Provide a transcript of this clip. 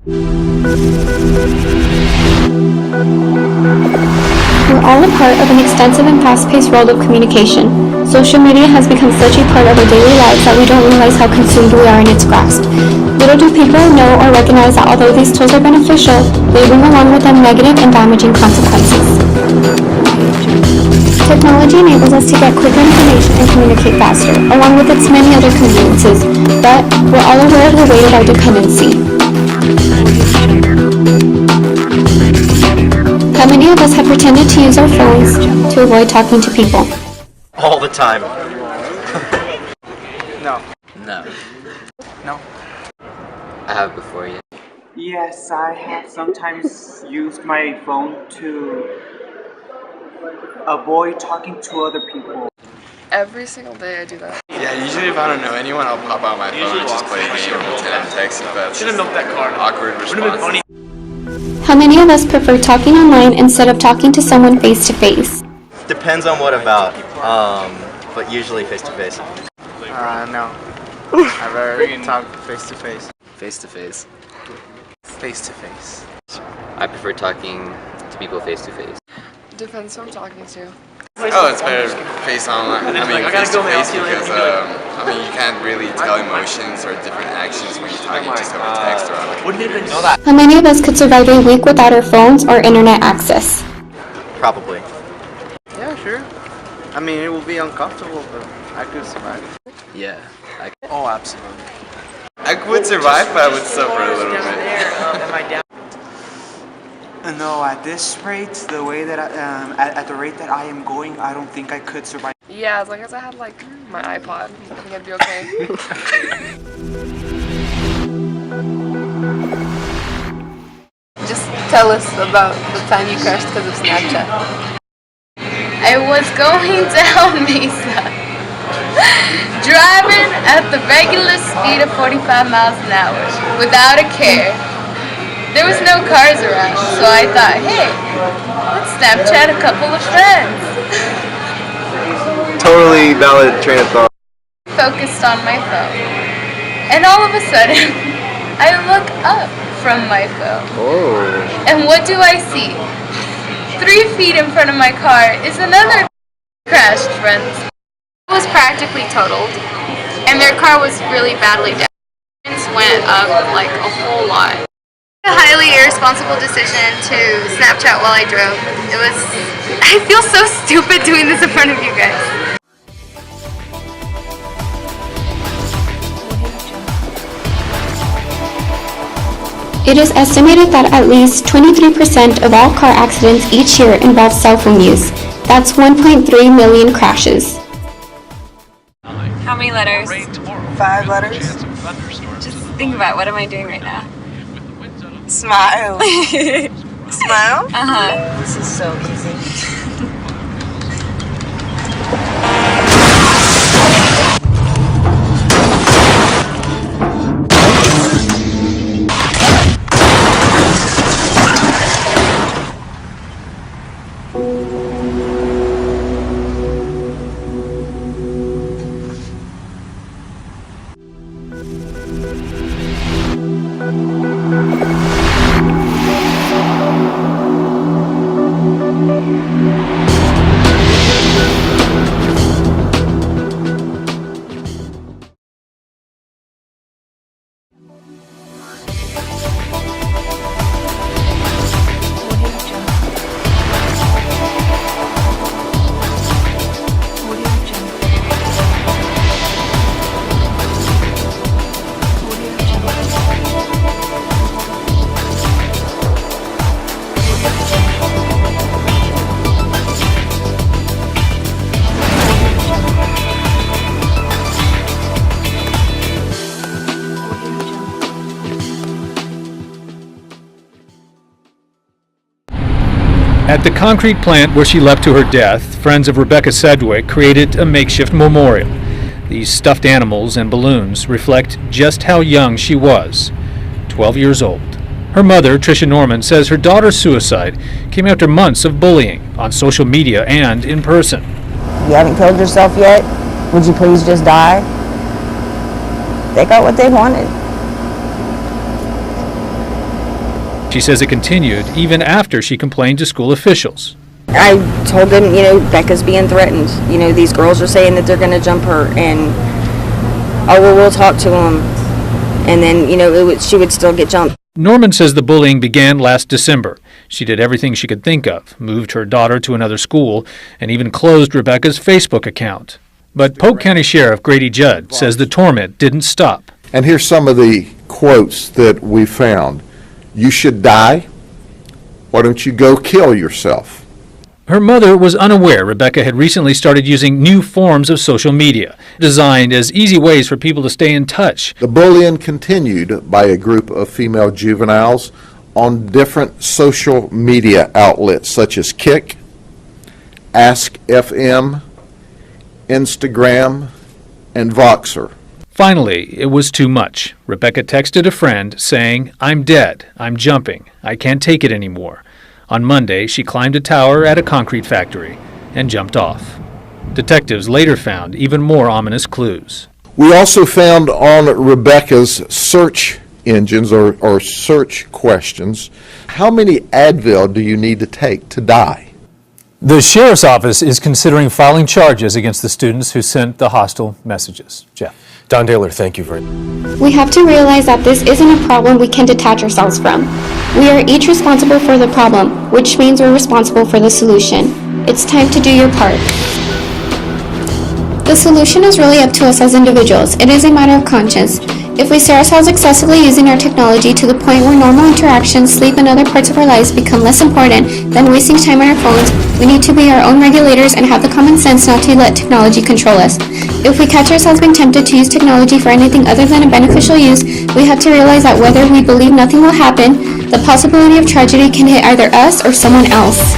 We're all a part of an extensive and fast-paced world of communication. Social media has become such a part of our daily lives that we don't realize how consumed we are in its grasp. Little do people know or recognize that although these tools are beneficial, they bring along with them negative and damaging consequences. Technology enables us to get quicker information and communicate faster, along with its many other conveniences, but we're all aware of the weight of our dependency. How many of us have pretended to use our phones to avoid talking to people? All the time. No. No. No. I have before you. Yes, I have sometimes used my phone to avoid talking to other people. Every single day I do that. Yeah, usually if I don't know anyone, I'll pop out my phone and just play a game or pretend I'm texting, but should've milked that card. Awkward response. How many of us prefer talking online instead of talking to someone face to face? Depends on what about, but usually face to face. No. I'd rather talk face to face. Face to face. Face to face. I prefer talking to people face to face. Depends who I'm talking to. Oh, it's better face online. I mean, face to face because you can't really tell emotions or different actions when you're talking just over text or on. Wouldn't even know that. How many of us could survive a week without our phones or internet access? Probably. Yeah, sure. I mean, it will be uncomfortable, but I could survive. Yeah. Oh, absolutely. I would survive, but I would suffer a little bit. No, at this rate, the way that at the rate that I am going, I don't think I could survive. Yeah, as long as I had like my iPod, I think I'd be okay. Just tell us about the time you crashed because of Snapchat. I was going down Mesa, driving at the regular speed of 45 miles an hour without a care. There was no cars around, so I thought, hey, let's Snapchat a couple of friends. Totally valid train of thought. Focused on my phone. And all of a sudden, I look up from my phone. Oh. And what do I see? 3 feet in front of my car is another crashed friend. It was practically totaled, and their car was really badly damaged. Went up like a whole lot. A highly irresponsible decision to Snapchat while I drove. I feel so stupid doing this in front of you guys. It is estimated that at least 23% of all car accidents each year involve cell phone use. That's 1.3 million crashes. How many letters? 5 letters. Just think about what am I doing right now? Smile. Smile? Uh-huh. This is so easy. At the concrete plant where she leapt to her death, friends of Rebecca Sedgwick created a makeshift memorial. These stuffed animals and balloons reflect just how young she was, 12 years old. Her mother, Tricia Norman, says her daughter's suicide came after months of bullying on social media and in person. You haven't killed yourself yet? Would you please just die? They got what they wanted. She says it continued even after she complained to school officials. I told them, Becca's being threatened. These girls are saying that they're going to jump her, and we'll talk to them. And then, she would still get jumped. Norman says the bullying began last December. She did everything she could think of, moved her daughter to another school, and even closed Rebecca's Facebook account. But Polk County Sheriff Grady Judd says the torment didn't stop. And here's some of the quotes that we found. You should die. Why don't you go kill yourself? Her mother was unaware Rebecca had recently started using new forms of social media, designed as easy ways for people to stay in touch. The bullying continued by a group of female juveniles on different social media outlets such as Kick, Ask FM, Instagram, and Voxer. Finally, it was too much. Rebecca texted a friend saying, "I'm dead. I'm jumping. I can't take it anymore." On Monday, she climbed a tower at a concrete factory and jumped off. Detectives later found even more ominous clues. We also found on Rebecca's search engines or search questions, how many Advil do you need to take to die? The sheriff's office is considering filing charges against the students who sent the hostile messages. Jeff. Don Taylor, thank you very much. We have to realize that this isn't a problem we can detach ourselves from. We are each responsible for the problem, which means we're responsible for the solution. It's time to do your part. The solution is really up to us as individuals. It is a matter of conscience. If we see ourselves excessively using our technology to the point where normal interactions, sleep, and other parts of our lives become less important than wasting time on our phones, we need to be our own regulators and have the common sense not to let technology control us. If we catch ourselves being tempted to use technology for anything other than a beneficial use, we have to realize that whether we believe nothing will happen, the possibility of tragedy can hit either us or someone else.